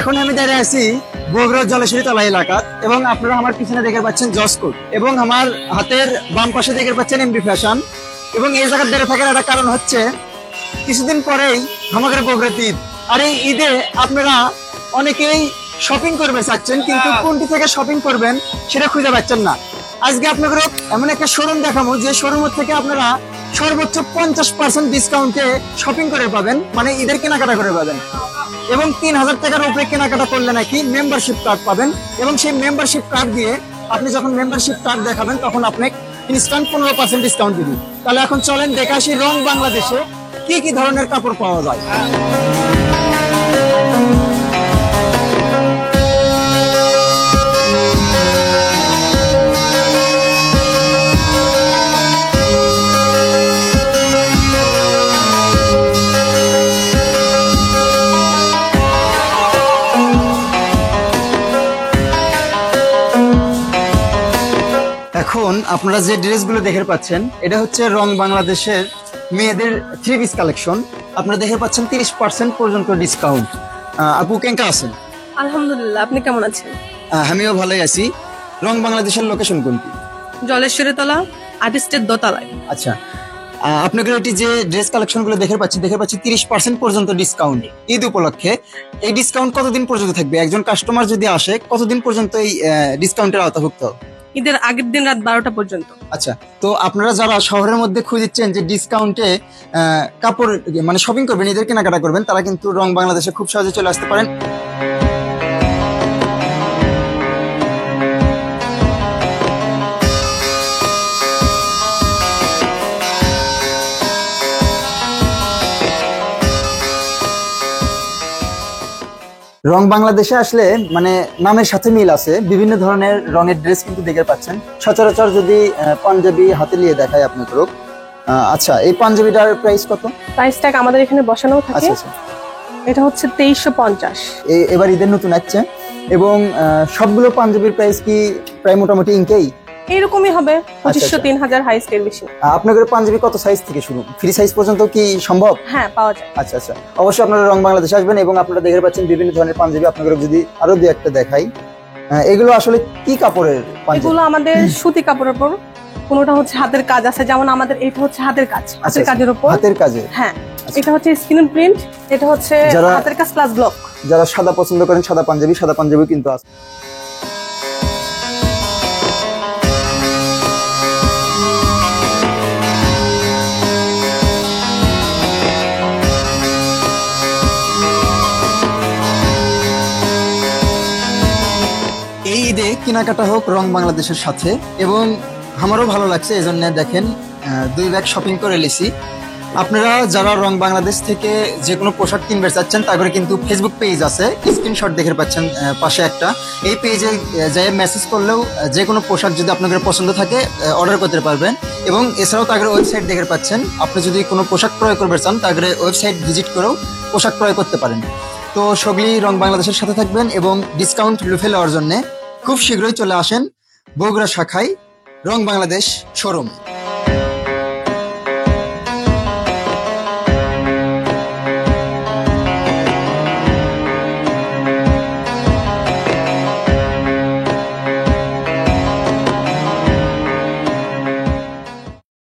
এখন আমি দাঁড়িয়ে আছি বগুড়া জলেশ্বরী তলা এলাকা এবং আপনারা আমার পিছনে দেখতে পাচ্ছেন জসকোট এবং আমার হাতের বাম পাশে দেখতে পাচ্ছেন এমবি ফ্যাশন। এবং এই জায়গায় দাঁড়িয়ে থাকার একটা কারণ হচ্ছে কিছুদিন পরেই আমাদের বগুড়াতে ঈদ। আর এই ঈদে আপনারা অনেকেই শপিং করবে চাচ্ছেন, কিন্তু কোনটি থেকে শপিং করবেন সেটা খুঁজে পাচ্ছেন না। আজকে আপনাদের এমন একটা শোরুম দেখাবো যে শোরুমের থেকে আপনারা সর্বোচ্চ 50% ডিসকাউন্টে শপিং করে পাবেন, মানে ঈদের কেনাকাটা করে পাবেন। এবং 3000 টাকার উপরে কেনাকাটা করলে নাকি মেম্বারশিপ কার্ড পাবেন, এবং সেই মেম্বারশিপ কার্ড দিয়ে আপনি যখন মেম্বারশিপ কার্ড দেখাবেন তখন আপনাকে ইনস্ট্যান্ট 15% ডিসকাউন্ট দিবেন। তাহলে এখন চলেন দেখে আসি রং বাংলাদেশে কি কি ধরনের কাপড় পাওয়া যায়। এখন আপনারা যে ড্রেসগুলো দেখে পাচ্ছেন এটা হচ্ছে রং বাংলাদেশের মেয়েদের 3 পিস কালেকশন। আপনারা দেখে পাচ্ছেন 30% পর্যন্ত ডিসকাউন্ট। আপু কেঙ্কা আছেন? আলহামদুলিল্লাহ, আপনি কেমন আছেন? আমিও ভালোই আছি। রং বাংলাদেশের লোকেশন কোনটি? জলেশ্বরী তলা, আর্টিস্টের দোতলায়। আচ্ছা, আপনাদের এটি যে ড্রেস কালেকশন গুলো দেখে পাচ্ছি 30% পর্যন্ত ডিসকাউন্ট ঈদ উপলক্ষে। এই ডিসকাউন্ট কতদিন পর্যন্ত থাকবে? একজন কাস্টমার যদি আসে কতদিন পর্যন্ত এই ডিসকাউন্টের আওতাভুক্ত? ঈদের আগের দিন রাত 12টা পর্যন্ত। আচ্ছা, তো আপনারা যারা শহরের মধ্যে খুঁজছেন যে ডিসকাউন্টে কাপড় মানে শপিং করবেন, ঈদের কেনাকাটা করবেন, তারা কিন্তু রং বাংলাদেশে খুব সহজে চলে আসতে পারেন। রং বাংলাদেশে আসলে মানে নামের সাথে মিল আছে, বিভিন্ন ধরনের রঙের ড্রেস কিন্তু দেখতে পাচ্ছেন। সচরাচর যদি পাঞ্জাবি হাতে নিয়ে দেখায় আপনাদের। আচ্ছা, এই পাঞ্জাবিটার প্রাইস কত? প্রাইসটা আমাদের এখানে বসানো থাকে। আচ্ছা আচ্ছা, এটা হচ্ছে 2350। এবার ঈদের নতুন আসছে এবং সবগুলো পাঞ্জাবির প্রাইস কি প্রায় মোটামুটি ইনকেই এরকমই হবে, 2500 3000 হাইস্ট এর বেশি। আপনাদের পাঞ্জাবি কত সাইজ থেকে শুরু? ফ্রি সাইজ পর্যন্ত কি সম্ভব? হ্যাঁ, পাওয়া যায়। আচ্ছা আচ্ছা, অবশ্যই আপনারা রং বাংলাদেশ আসবেন এবং আপনারা দেখতে পাচ্ছেন বিভিন্ন ধরনের পাঞ্জাবি। আপনাদের যদি আরো দুই একটা দেখাই, এগুলো আসলে কি কাপড়ের পাঞ্জাবি? এগুলো আমাদের সুতি কাপড়ের উপর, কোনটা হচ্ছে হাতের কাজ আছে, যেমন আমাদের এটা হচ্ছে হাতের কাজ, হাতের কাজের উপর। হাতের কাজে? হ্যাঁ, এটা হচ্ছে স্ক্রিন প্রিন্ট, এটা হচ্ছে হাতের কাজ প্লাস ব্লক। যারা সাদা পছন্দ করেন সাদা পাঞ্জাবি কিন্তু আছে। এই ঈদে কেনাকাটা হোক রং বাংলাদেশের সাথে, এবং আমারও ভালো লাগছে, এই জন্য দেখেন 2 ব্যাগ শপিং করে এলেছি। আপনারা যারা রং বাংলাদেশ থেকে যে কোনো পোশাক কিনতে চাচ্ছেন তাদের কিন্তু ফেসবুক পেজ আছে, স্ক্রিনশট দেখে পাচ্ছেন পাশে একটা। এই পেজে যাই মেসেজ করলেও যে কোনো পোশাক যদি আপনাদের পছন্দ থাকে অর্ডার করতে পারবেন। এবং এছাড়াও তাদের ওয়েবসাইট দেখে পাচ্ছেন, আপনি যদি কোনো পোশাক ক্রয় করতে চান তাদের ওয়েবসাইট ভিজিট করেও পোশাক ক্রয় করতে পারেন। তো সগলি রং বাংলাদেশের সাথে থাকবেন এবং ডিসকাউন্ট লুফে নেওয়ার জন্য খুব শীঘ্রই চলে আসেন বগুড়া শাখায় রং বাংলাদেশ শোরুমে।